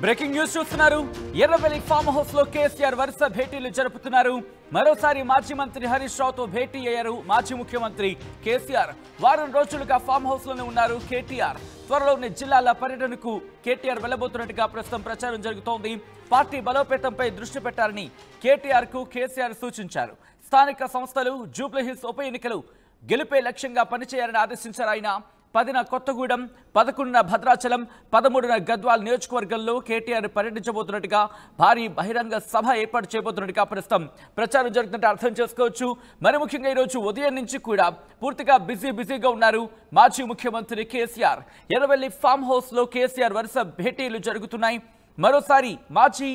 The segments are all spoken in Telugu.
బ్రేకింగ్ న్యూస్ చూస్తున్నారు. ఎర్రవెల్లి ఫామ్ హౌస్ లో కేసీఆర్ వరుస భేటీలు జరుపుతున్నారు. మరోసారి మాజీ మంత్రి హరీష్ రావుతో భేటీ అయ్యారు మాజీ ముఖ్యమంత్రి కేసీఆర్. వారం రోజులుగా ఫామ్ హౌస్ లోనే ఉన్నారు కేటీఆర్. త్వరలోనే జిల్లాల పర్యటనకు కేటీఆర్ వెళ్లబోతున్నట్టుగా ప్రస్తుతం ప్రచారం జరుగుతోంది. పార్టీ బలోపేతంపై దృష్టి పెట్టారని కేటీఆర్ కు కేసీఆర్ సూచించారు. స్థానిక సంస్థలు, జూబ్లీహిల్స్ ఉప ఎన్నికలు గెలుపే లక్ష్యంగా పనిచేయాలని ఆదేశించారు ఆయన. 10న కొత్తగూడెం, 11న భద్రాచలం, 13న గద్వాల్ నియోజకవర్గంలో కేటీఆర్ పర్యటించబోతున్నట్టుగా, భారీ బహిరంగ సభ ఏర్పాటు చేయబోతున్నట్టుగా ప్రస్తుతం ప్రచారం జరుగుతుంటే అర్థం చేసుకోవచ్చు. మరి ముఖ్యంగా ఈరోజు ఉదయం నుంచి కూడా పూర్తిగా బిజీగా ఉన్నారు మాజీ ముఖ్యమంత్రి కేసీఆర్. ఎర్రవెల్లి ఫామ్ హౌస్ లో కేసీఆర్ వరుస భేటీలు జరుగుతున్నాయి. మరోసారి మాజీ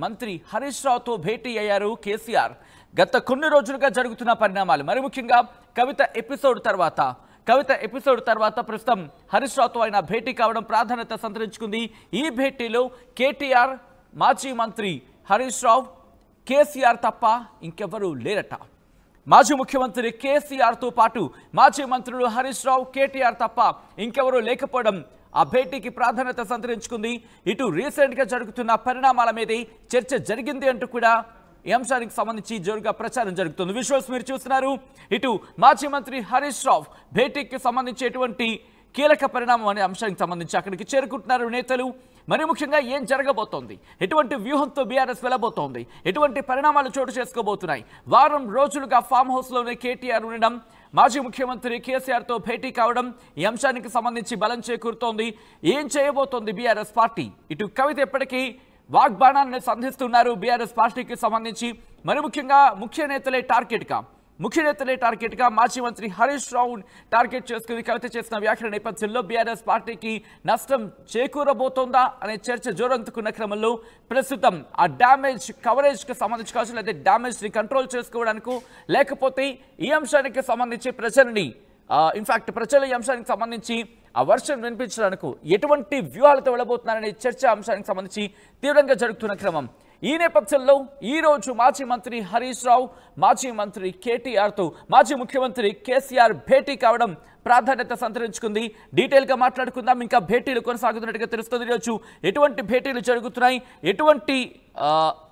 మంత్రి హరీష్ రావుతో భేటీ అయ్యారు కేసీఆర్. గత కొన్ని రోజులుగా జరుగుతున్న పరిణామాలు, మరి ముఖ్యంగా కవిత ఎపిసోడ్ తర్వాత ప్రస్తుతం హరీష్ రావుతో ఆయన భేటీ కావడం ప్రాధాన్యత సంతరించుకుంది. ఈ భేటీలో కేటీఆర్, మాజీ మంత్రి హరీష్ రావు, కేసీఆర్ తప్ప ఇంకెవరూ లేరట. మాజీ ముఖ్యమంత్రి కేసీఆర్తో పాటు మాజీ మంత్రులు హరీష్ రావు, కేటీఆర్ తప్ప ఇంకెవరూ లేకపోవడం ఆ భేటీకి ప్రాధాన్యత సంతరించుకుంది. ఇటు రీసెంట్గా జరుగుతున్న పరిణామాల మీదే చర్చ జరిగింది అంటూ కూడా ఈ అంశానికి సంబంధించి జోరుగా ప్రచారం జరుగుతుంది. విజువల్స్ మీరు చూస్తున్నారు. ఇటు మాజీ మంత్రి హరీష్ రావు భేటీకి సంబంధించి ఎటువంటి కీలక పరిణామం అనే అంశానికి సంబంధించి అక్కడికి చేరుకుంటున్నారు నేతలు. మరి ముఖ్యంగా ఏం జరగబోతోంది, ఎటువంటి వ్యూహంతో బీఆర్ఎస్ వెళ్ళబోతోంది, ఎటువంటి పరిణామాలు చోటు చేసుకోబోతున్నాయి. వారం రోజులుగా ఫామ్ హౌస్లోనే కేటీఆర్ ఉండడం, మాజీ ముఖ్యమంత్రి కేసీఆర్తో భేటీ కావడం ఈ అంశానికి సంబంధించి బలం చేకూరుతోంది. ఏం చేయబోతోంది బీఆర్ఎస్ పార్టీ? ఇటు కవిత ఎప్పటికీ వాగ్బాణాన్ని సంధిస్తున్నారు బీఆర్ఎస్ పార్టీకి సంబంధించి. మరి ముఖ్యంగా ముఖ్య నేతలే టార్గెట్గా మాజీ మంత్రి హరీష్ రావు టార్గెట్ చేసుకుని కవిత చేసిన వ్యాఖ్యల నేపథ్యంలో బీఆర్ఎస్ పార్టీకి నష్టం చేకూరబోతోందా అనే చర్చ జోరందుకున్న క్రమంలో ప్రస్తుతం ఆ డ్యామేజ్ కవరేజ్కి సంబంధించి కావచ్చు, లేదా డ్యామేజ్ని కంట్రోల్ చేసుకోవడానికి, లేకపోతే ఈ అంశానికి సంబంధించి ప్రజలు ఈ అంశానికి సంబంధించి ఆ వర్షన్ వినిపించడానికి ఎటువంటి వ్యూహాలతో వెళ్ళబోతున్నారనే చర్చ అంశానికి సంబంధించి తీవ్రంగా జరుగుతున్న క్రమం. ఈ నేపథ్యంలో ఈ రోజు మాజీ మంత్రి హరీష్ రావు, మాజీ మంత్రి కేటీఆర్తో మాజీ ముఖ్యమంత్రి కేసీఆర్ భేటీ కావడం ప్రాధాన్యత సంతరించుకుంది. డీటెయిల్గా మాట్లాడుకుందాం. ఇంకా భేటీలు కొనసాగుతున్నట్టుగా తెలుస్తుంది. ఈరోజు ఎటువంటి భేటీలు జరుగుతున్నాయి, ఎటువంటి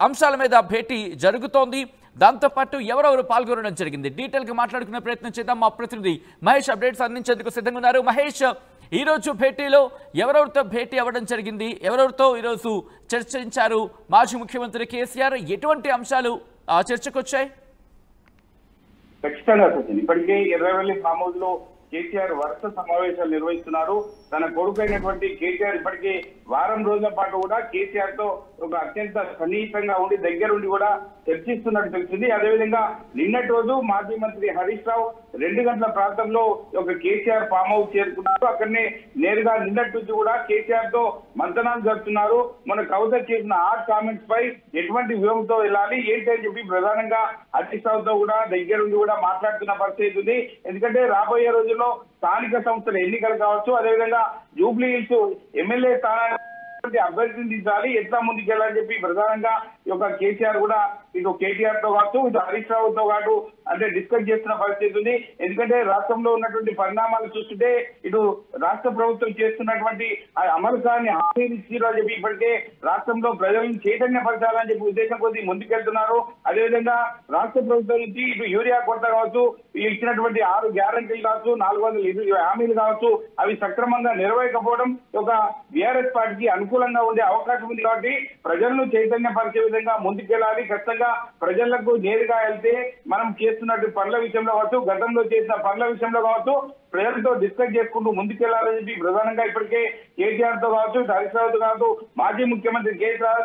అంశాల మీద భేటీ జరుగుతోంది, దాంతోపాటు ఎవరెవరు పాల్గొనడం జరిగింది, డీటెయిల్గా మాట్లాడుకునే ప్రయత్నం చేద్దాం. మా ప్రతినిధి మహేష్ అప్డేట్స్ అందించేందుకు సిద్ధంగా ఉన్నారు. మహేష్, ఈరోజు భేటీలో ఎవరెవరితో భేటీ అవ్వడం జరిగింది, ఎవరెవరితో ఈరోజు చర్చించారు మాజీ ముఖ్యమంత్రి కేసీఆర్, ఎటువంటి అంశాలు చర్చకు వచ్చాయి? ఖచ్చితంగా ఇప్పటికే ఎర్రవెల్లి ఫామ్ హౌస్ లో కేసీఆర్ వరుస సమావేశాలు నిర్వహిస్తున్నారు. తన కొడుకైనటువంటి కేసీఆర్ ఇప్పటికే వారం రోజుల పాటు కూడా కేసీఆర్ తో ఒక అత్యంత సన్నిహితంగా ఉండి దగ్గరుండి కూడా చర్చిస్తున్నట్టు తెలిసింది. అదేవిధంగా నిన్నటి రోజు మాజీ మంత్రి హరీష్ రావు 2 గంటల ప్రాంతంలో ఒక కేసీఆర్ ఫామ్ హౌస్ చేరుకున్నారు. అక్కడనే నేరుగా నిన్నటి నుంచి కూడా కేసీఆర్ తో మంతనాలు జరుపుతున్నారు. మన కవిత చేసిన హాట్ కామెంట్స్ పై ఎటువంటి వ్యూహంతో వెళ్ళాలి ఏంటి అని చెప్పి ప్రధానంగా హరీష్ రావుతో కూడా దగ్గరుండి కూడా మాట్లాడుతున్న పరిస్థితి ఉంది. ఎందుకంటే రాబోయే రోజుల్లో స్థానిక సంస్థల ఎన్నికలు కావచ్చు, అదేవిధంగా జూబ్లీహిల్స్ ఎమ్మెల్యే స్థానాన్ని అభ్యర్థిని దించాలి, ఎట్లా ముందుకెళ్ళాలని చెప్పి ప్రధానంగా ఈ యొక్క కేసీఆర్ కూడా ఇటు కేటీఆర్ తో కావచ్చు, ఇటు హరీష్ రావుతో పాటు అంటే డిస్కస్ చేస్తున్న పరిస్థితి ఉంది. ఎందుకంటే రాష్ట్రంలో ఉన్నటువంటి పరిణామాలు చూస్తుంటే ఇటు రాష్ట్ర ప్రభుత్వం చేస్తున్నటువంటి అమలు కాని హామీలు ఇచ్చిరు అని చెప్పి ఇప్పటికే రాష్ట్రంలో ప్రజలను చైతన్యపరచాలని చెప్పి ఉద్దేశం కొద్ది ముందుకెళ్తున్నారు. అదేవిధంగా రాష్ట్ర ప్రభుత్వం నుంచి ఇటు యూరియా కొరత కావచ్చు, ఇచ్చినటువంటి 6 గ్యారంటీలు కావచ్చు, 420 హామీలు కావచ్చు, అవి సక్రమంగా నెరవేర్కపోవడం ఒక బీఆర్ఎస్ పార్టీకి అనుకూలంగా ఉండే అవకాశం ఉంది. కాబట్టి ప్రజలను చైతన్యపరిచే విధంగా ముందుకెళ్ళాలి. ఖచ్చితంగా ప్రజలకు నేరుగా వెళ్తే మనం చేస్తున్నట్టు పనుల విషయంలో కావచ్చు, గతంలో చేసిన పనుల విషయంలో కావచ్చు, ప్రజలతో డిస్కస్ చేసుకుంటూ ముందుకెళ్లాలని చెప్పి ప్రధానంగా ఇప్పటికే కేసీఆర్ తో కావచ్చు, హరీష్ రావుతో కావచ్చు, మాజీ ముఖ్యమంత్రి కేసీఆర్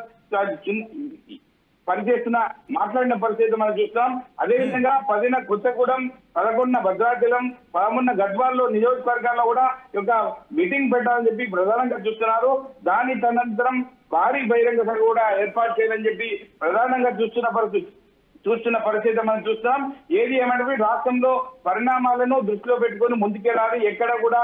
పనిచేస్తున్న మాట్లాడిన పరిస్థితి మనం చూస్తాం. అదేవిధంగా 10న కొత్తగూడెం, 11న భద్రాచలం, 13న గద్వాల్లో నియోజకవర్గాల్లో కూడా ఒక మీటింగ్ పెట్టాలని చెప్పి ప్రధానంగా చూస్తున్నారు. దాని తదనంతరం భారీ బహిరంగ సభ కూడా ఏర్పాటు చేయాలని చెప్పి ప్రధానంగా చూస్తున్న పరిస్థితి. చూస్తున్న పరిస్థితి మనం చూస్తున్నాం. ఏది ఏమంటే రాష్ట్రంలో పరిణామాలను దృష్టిలో పెట్టుకొని ముందుకెళ్ళాలి, ఎక్కడ కూడా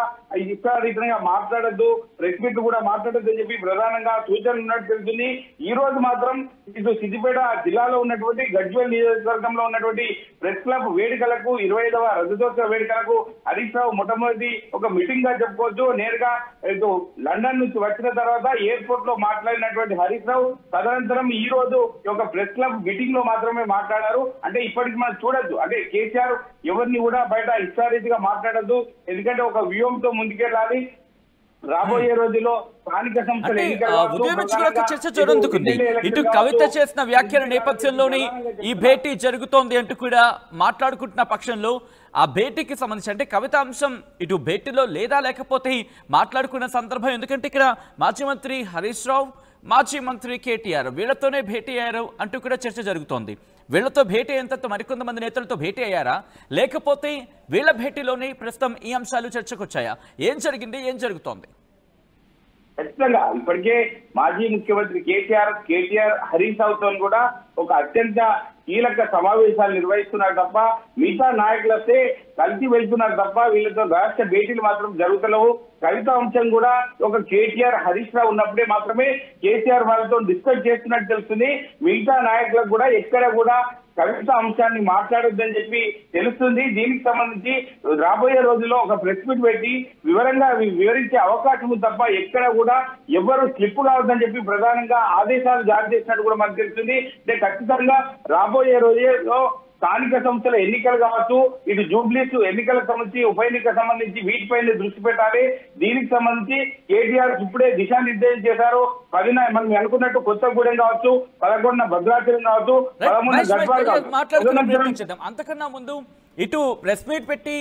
ఇష్టారీతంగా మాట్లాడద్దు, ప్రెస్ మీట్ కూడా మాట్లాడద్దు అని చెప్పి ప్రధానంగా సూచనలు ఉన్నట్టు తెలుస్తుంది. ఈ రోజు మాత్రం ఇటు సిద్దిపేట జిల్లాలో ఉన్నటువంటి గజ్వేల్ నియోజకవర్గంలో ఉన్నటువంటి ప్రెస్ క్లబ్ వేడుకలకు 25వ రజతోత్సవ వేడుకలకు హరీష్ రావు మొట్టమొదటి ఒక మీటింగ్ గా చెప్పుకోవచ్చు. నేరుగా ఇటు లండన్ నుంచి వచ్చిన తర్వాత ఎయిర్పోర్ట్ లో మాట్లాడినటువంటి హరీష్ రావు తదనంతరం ఈ రోజు ఒక ప్రెస్ క్లబ్ మీటింగ్ లో మాత్రమే మాట్లాడారు. అంటే ఇప్పటికి మనం చూడొచ్చు, అంటే కేసీఆర్ ఎవరిని కూడా బయట ఇష్టారీతిగా మాట్లాడద్దు, ఎందుకంటే ఒక వ్యూహంతో ముందుకెళ్ళాలి. రాబోయే రోజుల్లో స్థానిక సంస్థల ఉదయం నుంచి కూడా చర్చ జరుగుతుంది. ఇటు కవిత చేసిన వ్యాఖ్యల నేపథ్యంలోనే ఈ భేటీ జరుగుతోంది అంటూ కూడా మాట్లాడుకుంటున్న పక్షంలో ఆ భేటీకి సంబంధించి అంటే కవిత అంశం ఇటు భేటీలో లేదా లేకపోతే మాట్లాడుకున్న సందర్భం, ఎందుకంటే ఇక్కడ మాజీ మంత్రి హరీష్ రావు, మాజీ మంత్రి కేటీఆర్ వీళ్లతోనే భేటీ అయ్యారు అంటూ కూడా చర్చ జరుగుతోంది. వీళ్లతో భేటీ అయినంత మరికొంతమంది నేతలతో భేటీ అయ్యారా, లేకపోతే వీళ్ల భేటీలోనే ప్రస్తుతం ఈ అంశాలు చర్చకు వచ్చాయా? ఏం జరిగింది, ఏం జరుగుతోంది? ఖచ్చితంగా ఇప్పటికే మాజీ ముఖ్యమంత్రి కేటీఆర్ హరీష్ రావుతో కూడా ఒక అత్యంత కీలక సమావేశాలు నిర్వహిస్తున్నారు తప్ప మిగతా నాయకులు వస్తే కలిసి వెళ్తున్నారు తప్ప వీళ్ళతో రాష్ట్ర భేటీలు మాత్రం జరుగుతలేవు. కవిత అంశం కూడా ఒక కేటీఆర్ హరీష్ రావు ఉన్నప్పుడే మాత్రమే కేసీఆర్ వాళ్ళతో డిస్కస్ చేస్తున్నట్టు తెలుస్తుంది. మిగతా నాయకులకు కూడా ఎక్కడ కూడా కవిత అంశాన్ని మాట్లాడొద్దని చెప్పి తెలుస్తుంది. దీనికి సంబంధించి రాబోయే రోజుల్లో ఒక ప్రెస్ మీట్ పెట్టి వివరంగా వివరించే అవకాశం ఉంది తప్ప ఎక్కడ కూడా ఎవరు స్లిప్ కావద్దని చెప్పి ప్రధానంగా ఆదేశాలు జారీ చేసినట్టు కూడా మనకు తెలుస్తుంది. అంటే ఖచ్చితంగా రాబోయే రోజుల్లో స్థానిక సంస్థల ఎన్నికలు కావచ్చు, ఇటు జూబ్లీస్ ఎన్నికలకు సంబంధించి ఉప ఎన్నికలకు సంబంధించి వీటిపైన దృష్టి పెట్టాలి. దీనికి సంబంధించి కేటీఆర్ ఇప్పుడే దిశానిర్దేశం చేశారు. 10న మనం అనుకున్నట్టు కొత్తగూడెం కావచ్చు, 11న భద్రాచలం కావచ్చు, 13న గద్వాల కావచ్చు. అంతకన్నా ముందు ఇటు ప్రెస్ మీట్ పెట్టి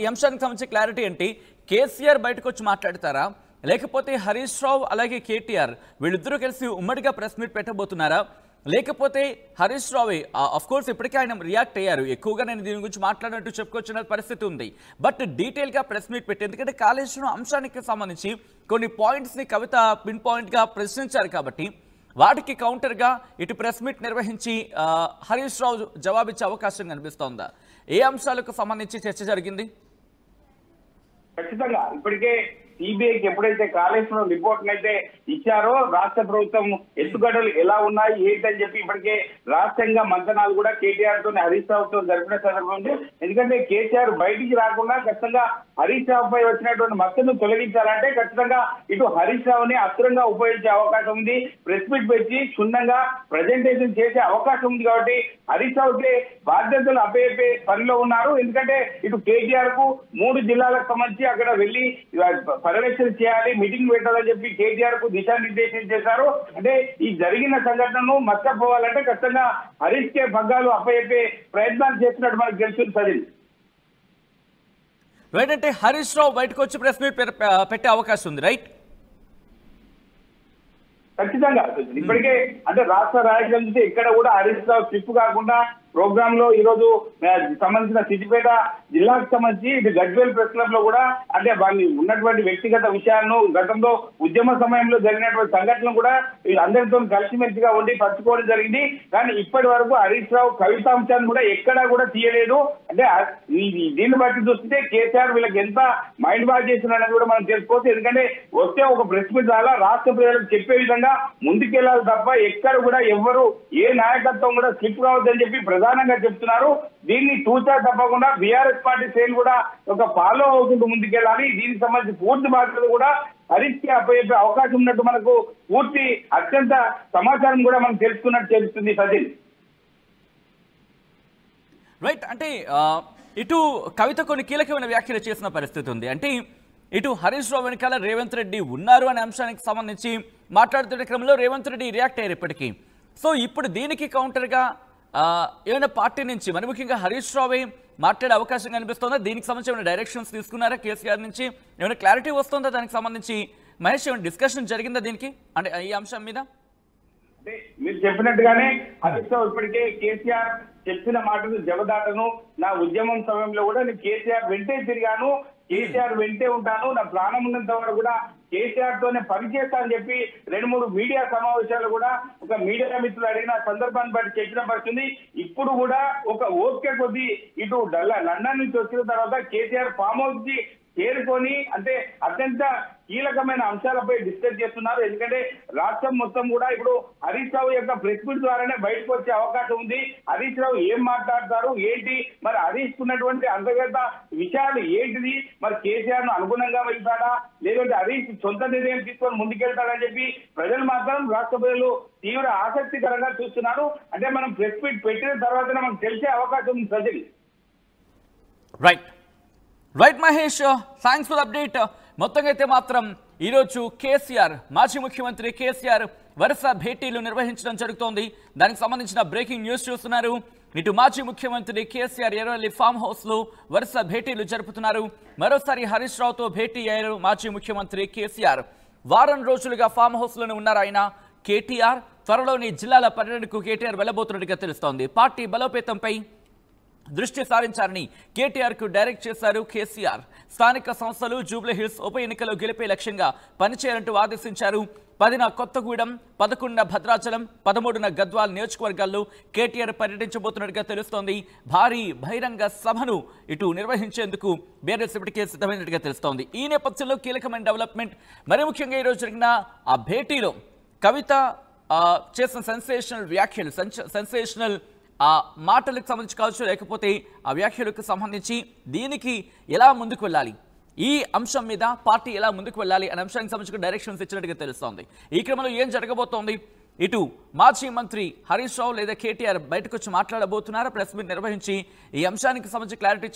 ఈ అంశానికి సంబంధించి క్లారిటీ ఏంటి? కేసీఆర్ బయటకు వచ్చి మాట్లాడతారా, లేకపోతే హరీష్ రావు అలాగే కేటీఆర్ వీళ్ళిద్దరూ కలిసి ఉమ్మడిగా ప్రెస్ మీట్ పెట్టబోతున్నారా, లేకపోతే హరీష్ రావే ఆఫ్ కోర్స్ ఇప్పటికే ఆయన రియాక్ట్ అయ్యారు, ఎక్కువగా నేను దీని గురించి మాట్లాడినట్టు చెప్పుకొచ్చిన పరిస్థితి ఉంది, బట్ డీటెయిల్గా ప్రెస్ మీట్ పెట్టి ఎందుకంటే కాళేశ్వరం అంశానికి సంబంధించి కొన్ని పాయింట్స్ని కవిత పిన్ పాయింట్గా ప్రశ్నించారు కాబట్టి వాటికి కౌంటర్గా ఇటు ప్రెస్ మీట్ నిర్వహించి హరీష్ రావు జవాబిచ్చే అవకాశం కనిపిస్తోందా? ఏ అంశాలకు సంబంధించి చర్చ జరిగింది? ఖచ్చితంగా ఇప్పటికే సిబిఐకి ఎప్పుడైతే కాళేశ్వరం రిపోర్ట్ అయితే ఇచ్చారో రాష్ట్ర ప్రభుత్వం ఎత్తుగడలు ఎలా ఉన్నాయి ఏంటని చెప్పి ఇప్పటికే రాష్ట్రంగా మంతనాలు కూడా కేటీఆర్ తో హరీష్ రావుతో జరిపిన సందర్భం ఉంది. ఎందుకంటే కేసీఆర్ బయటికి రాకుండా ఖచ్చితంగా హరీష్ రావు పై వచ్చినటువంటి మద్దతును తొలగించాలంటే ఖచ్చితంగా ఇటు హరీష్ రావుని అస్త్రంగా ఉపయోగించే అవకాశం ఉంది. ప్రెస్ మీట్ పెట్టి క్షుణ్ణంగా ప్రజెంటేషన్ చేసే అవకాశం ఉంది. కాబట్టి హరీష్ రావుకి బాధ్యతలు అప్పయ్యే పనిలో ఉన్నారు. ఎందుకంటే ఇటు కేటీఆర్ కు 3 జిల్లాలకు సంబంధించి అక్కడ వెళ్లి పర్యవేక్షణ చేయాలి, మీటింగ్ పెట్టాలని చెప్పి కేటీఆర్ కు దిశానిర్దేశం చేశారు. అంటే ఈ జరిగిన సంఘటనను మర్చిపోవాలంటే ఖచ్చితంగా హరీష్ కే పగ్గాలు అప్పయ్యే ప్రయత్నాలు చేస్తున్నట్టు మనకు తెలుస్తుంది. రైట్, అంటే హరీష్ రావు బయటకు వచ్చి ప్రెస్ మీట్ పెట్టే అవకాశం ఉంది, రైట్? ఖచ్చితంగా ఇప్పటికే అంటే రాష్ట్ర రాజకీయాల నుంచి ఎక్కడ కూడా హరీష్ రావు స్లిప్ కాకుండా ప్రోగ్రామ్ లో ఈ రోజు సంబంధించిన సిద్దిపేట జిల్లాకు సంబంధించి ఇది గజ్వేల్ ప్రెస్ క్లబ్ లో కూడా అంటే వాళ్ళు ఉన్నటువంటి వ్యక్తిగత విషయాలను గతంలో ఉద్యమ సమయంలో జరిగినటువంటి సంఘటనలు కూడా అందరితో కలిసిమెలిసిగా ఉండి పంచుకోవడం జరిగింది. కానీ ఇప్పటి వరకు హరీష్ రావు కవితాంశాన్ని కూడా ఎక్కడా కూడా తీయలేదు. అంటే దీన్ని బట్టి చూస్తుంటే కేసీఆర్ వీళ్ళకి ఎంత మైండ్ వాష్ చేస్తున్నారని కూడా మనం తెలుసుకోవచ్చు. ఎందుకంటే వస్తే ఒక ప్రెస్ మీట్ ద్వారా రాష్ట్ర ప్రజలకు చెప్పే విధంగా ముందుకెళ్లాలి తప్ప ఎక్కడ కూడా ఎవరు ఏ నాయకత్వం కూడా స్లిప్ కావద్దని చెప్పి ప్రధానంగా చెప్తున్నారు. దీన్ని తూచా తప్పకుండా బీఆర్ఎస్ పార్టీ శ్రేణులు కూడా ఒక ఫాలో అవుకుంటూ ముందుకెళ్ళాలి. దీనికి సంబంధించి పూర్తి బాధ్యతలు కూడా హరీష్ కి అప్పయ్యే అవకాశం ఉన్నట్టు మనకు పూర్తి అత్యంత సమాచారం కూడా మనం తెలుసుకున్నట్టు తెలుస్తుంది. సజిల్ రైట్, అంటే ఇటు కవిత కొన్ని కీలకమైన వ్యాఖ్యలు చేసిన పరిస్థితి ఉంది. అంటే ఇటు హరీష్ రావు వెనకాల రేవంత్ రెడ్డి ఉన్నారు అనే అంశానికి సంబంధించి మాట్లాడుతున్న క్రమంలో రేవంత్ రెడ్డి రియాక్ట్ అయ్యారు ఇప్పటికీ. సో ఇప్పుడు దీనికి కౌంటర్గా ఏమైనా పార్టీ నుంచి మరి ముఖ్యంగా హరీష్ రావే మాట్లాడే అవకాశం కనిపిస్తుందా? దీనికి సంబంధించి ఏమైనా డైరెక్షన్స్ తీసుకున్నారా కేసీఆర్ నుంచి? ఏమైనా క్లారిటీ వస్తుందా దానికి సంబంధించి? మహేష్, ఏమైనా డిస్కషన్ జరిగిందా దీనికి అంటే ఈ అంశం మీద? అంటే మీరు చెప్పినట్టుగానే హరీష్ రావు ఇప్పటికే కేసీఆర్ చెప్పిన మాటను జవదాటను, నా ఉద్యమం సమయంలో కూడా నేను కేసీఆర్ వెంటే తిరిగాను, కేసీఆర్ వెంటే ఉంటాను, నా ప్రాణం ఉన్నంత వరకు కూడా కేసీఆర్ తోనే పనిచేస్తా అని చెప్పి 2-3 మీడియా సమావేశాలు కూడా ఒక మీడియా మిత్రులు అడిగిన సందర్భాన్ని బట్టి చెప్పిన పరిస్థితి. ఇప్పుడు కూడా ఒక ఓపిక కొద్దీ ఇటు లండన్ నుంచి వచ్చిన తర్వాత కేసీఆర్ ఫామ్ హౌస్ కి చేరుకొని అంటే అత్యంత కీలకమైన అంశాలపై డిస్కస్ చేస్తున్నారు. ఎందుకంటే రాష్ట్రం మొత్తం కూడా ఇప్పుడు హరీష్ రావు యొక్క ప్రెస్ మీట్ ద్వారానే బయటకు వచ్చే అవకాశం ఉంది. హరీష్ రావు ఏం మాట్లాడతారు ఏంటి, మరి హరీష్ ఉన్నటువంటి అంతర్గత విషయాలు ఏంటిది, మరి కేసీఆర్ ను అనుగుణంగా వెళ్తాడా లేదంటే హరీష్ సొంత నిర్ణయం తీసుకొని ముందుకెళ్తాడని చెప్పి ప్రజలు మాత్రం రాష్ట్ర ప్రజలు తీవ్ర ఆసక్తికరంగా చూస్తున్నారు. అంటే మనం ప్రెస్ మీట్ పెట్టిన తర్వాతనే మనకు తెలిసే అవకాశం ఉంది ప్రజలు. Right Mahesh, thanks for update. మొత్తంగా అయితే మాత్రం ఈరోజు కేసీఆర్, మాజీ ముఖ్యమంత్రి కేసీఆర్ వరుస భేటీలు నిర్వహించడం జరుగుతోంది. దానికి సంబంధించిన బ్రేకింగ్ న్యూస్ చూస్తున్నారు. ఇటు మాజీ ముఖ్యమంత్రి కేసీఆర్ ఎర్రవెల్లి ఫామ్ హౌస్ లో వరుస భేటీలు జరుపుతున్నారు. మరోసారి హరీష్ రావుతో భేటీ అయ్యారు మాజీ ముఖ్యమంత్రి కేసీఆర్. వారం రోజులుగా ఫామ్ హౌస్ లోనే ఉన్నారు ఆయన. కేటీఆర్ త్వరలోని జిల్లాల పర్యటనకు కేటీఆర్ వెళ్లబోతున్నట్టుగా తెలుస్తోంది. పార్టీ బలోపేతంపై దృష్టి సారించారని కేటీఆర్ కు డైరెక్ట్ చేశారు కేసీఆర్. స్థానిక సంస్థలు జూబ్లీ హిల్స్ ఉప ఎన్నికలో గెలిపే లక్ష్యంగా పనిచేయాలంటూ ఆదేశించారు. 10న కొత్తగూడెం, 11న భద్రాచలం, 13న గద్వాల్ నియోజకవర్గాల్లో కేటీఆర్ పర్యటించబోతున్నట్టుగా తెలుస్తోంది. భారీ బహిరంగ సభను ఇటు నిర్వహించేందుకు బీఆర్ఎస్ ఇప్పటికే సిద్ధమైనట్టుగా తెలుస్తోంది. ఈ నేపథ్యంలో కీలకమైన డెవలప్మెంట్, మరి ముఖ్యంగా ఈరోజు జరిగిన ఆ భేటీలో కవిత చేసిన సెన్సేషనల్ వ్యాఖ్యలు, సెన్సేషనల్ ఆ మాటలకు సంబంధించి కావచ్చు, లేకపోతే ఆ వ్యాఖ్యలకు సంబంధించి దీనికి ఎలా ముందుకు వెళ్ళాలి, ఈ అంశం మీద పార్టీ ఎలా ముందుకు వెళ్ళాలి అనే అంశానికి సంబంధించి డైరెక్షన్స్ ఇచ్చినట్టుగా తెలుస్తోంది. ఈ క్రమంలో ఏం జరగబోతోంది, ఇటు మాజీ మంత్రి హరీష్ రావు లేదా కేటీఆర్ బయటకు వచ్చి మాట్లాడబోతున్నారు, ప్రెస్ మీట్ నిర్వహించి ఈ అంశానికి సంబంధించి క్లారిటీ